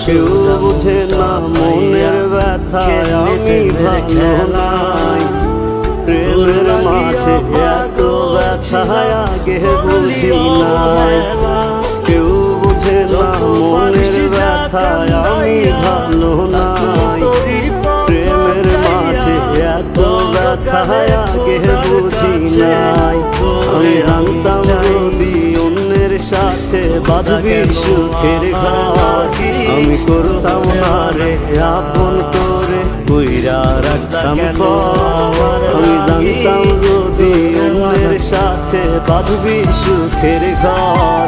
কেউ বুঝে না মনের ব্যথা আমি ভালো নাই। প্রেমের মাঝে এত ব্যথা আগে বুঝি নাই। কেউ বুঝে না মনের ব্যথা আমি ভালো নাই। প্রেমের মাঝে এত ব্যথা আগে বুঝি নাই। আমি জানতাম যদি অন্যের সাথে বাঁধবি সুখের ঘর, আমি করতাম না রে আপন করে কইরা রাখতাম পর। আমি জানতাম যদি অন্যের সাথে বাঁধবি সুখের ঘর,